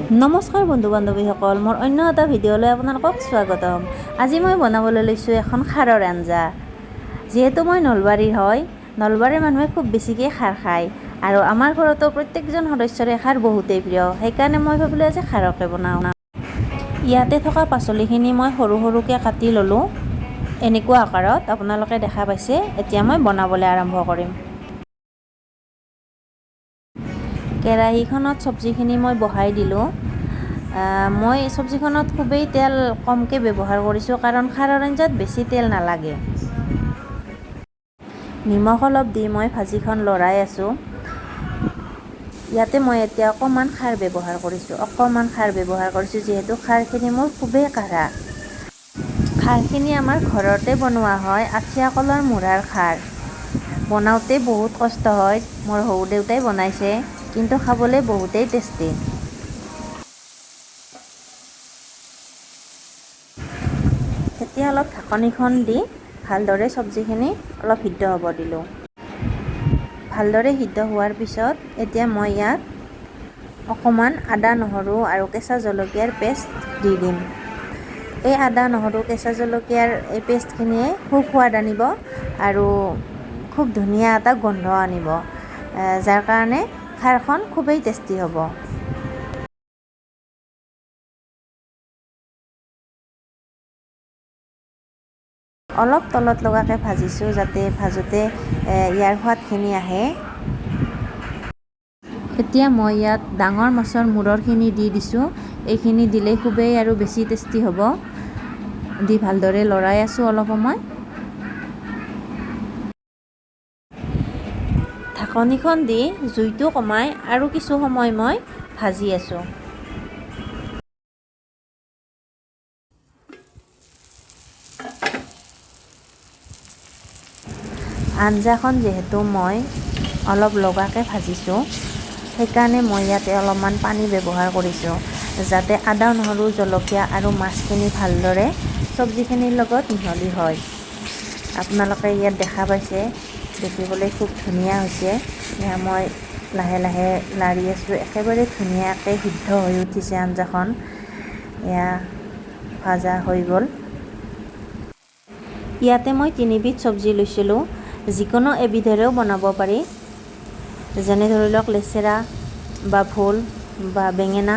নমস্কাৰ বন্ধু বান্ধৱীসকল, মোৰ অন্য এটা ভিডিঅ'লৈ আপোনালোকক স্বাগতম। আজি মই বনাবলৈ লৈছোঁ এখন খাৰৰ আঞ্জা। যিহেতু মই নলবাৰীৰ হয়, নলবাৰীৰ মানুহে খুব বেছিকৈ খাৰ খায় আৰু আমাৰ ঘৰতো প্ৰত্যেকজন সদস্যৰে খাৰ বহুতেই প্ৰিয়। সেইকাৰণে মই ভাবিলোঁ যে খাৰকে বনাওঁ। ইয়াতে থকা পাচলিখিনি মই সৰু সৰুকৈ কাটি ল'লোঁ, এনেকুৱা আকাৰত আপোনালোকে দেখা পাইছে। এতিয়া মই বনাবলৈ আৰম্ভ কৰিম। কেৰাহীখনত চব্জিখিনি মই বহাই দিলোঁ। মই চব্জিখনত খুবেই তেল কমকৈ ব্যৱহাৰ কৰিছোঁ, কাৰণ খাৰৰ আঞ্জাত বেছি তেল নালাগে। নিমখ অলপ দি মই ভাজিখন লৰাই আছোঁ। ইয়াতে মই এতিয়া অকণমান খাৰ ব্যৱহাৰ কৰিছোঁ, যিহেতু খাৰখিনি মোৰ খুবেই কাঢ়া। খাৰখিনি আমাৰ ঘৰতে বনোৱা হয়, আঠিয়া কলৰ মূৰাৰ খাৰ। বনাওঁতে বহুত কষ্ট হয়, মোৰ শহুৰ দেউতাই বনাইছে, কিন্তু খাবলৈ বহুতেই টেষ্টি। এতিয়া অলপ ঢাকনিখন দি ভালদৰে চব্জিখিনি অলপ সিদ্ধ হ'ব দিলোঁ। ভালদৰে সিদ্ধ হোৱাৰ পিছত এতিয়া মই ইয়াত অকণমান আদা, নহৰু আৰু কেঁচা জলকীয়াৰ পেষ্ট দি দিম। এই আদা, নহৰু, কেঁচা জলকীয়াৰ এই পেষ্টখিনিয়ে খুব সোৱাদ আনিব আৰু খুব ধুনীয়া এটা গোন্ধ আনিব, যাৰ কাৰণে খাৰখন খুবেই টেষ্টি হ'ব। অলপ তলত লগাকৈ ভাজিছোঁ, যাতে ভাজোঁতে ইয়াৰ সোৱাদখিনি আহে। এতিয়া মই ইয়াত ডাঙৰ মাছৰ মূৰৰখিনি দি দিছোঁ। এইখিনি দিলে খুবেই আৰু বেছি টেষ্টি হ'ব। দি ভালদৰে লৰাই আছোঁ অলপ সময়। ঢাকনিখন দি জুইটো কমাই আৰু কিছু সময় মই ভাজি আছোঁ। আঞ্জাখন যিহেতু মই অলপ লগাকৈ ভাজিছোঁ, সেইকাৰণে মই ইয়াতে অলপমান পানী ব্যৱহাৰ কৰিছোঁ, যাতে আদা, নহৰু, জলকীয়া আৰু মাছখিনি ভালদৰে চব্জিখিনিৰ লগত মিহলি হয়। আপোনালোকে ইয়াত দেখা পাইছে, দেখিবলৈ খুব ধুনীয়া হৈছে। এয়া মই লাহে লাহে লাৰি আছোঁ, একেবাৰে ধুনীয়াকৈ সিদ্ধ হৈ উঠিছে আঞ্জাখন। এয়া ভাজা হৈ গ'ল। ইয়াতে মই 3বিধ চব্জি লৈছিলোঁ, যিকোনো এবিধেৰেও বনাব পাৰি। যেনে ধৰি লওক লেচেৰা বা ভোল বা বেঙেনা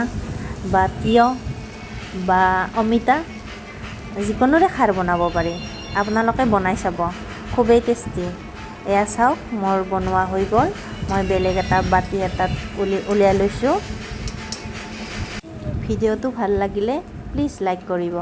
বা তিয়ঁহ বা অমিতা, যিকোনোৰে খাৰ বনাব পাৰি। আপোনালোকে বনাই চাব, খুবেই টেষ্টি। এয়া চাওক, মোৰ বনোৱা হৈ গ'ল। মই বেলেগ এটা বাতি এটাত উলিয়াই লৈছোঁ। ভিডিঅ'টো ভাল লাগিলে প্লিজ লাইক কৰিব।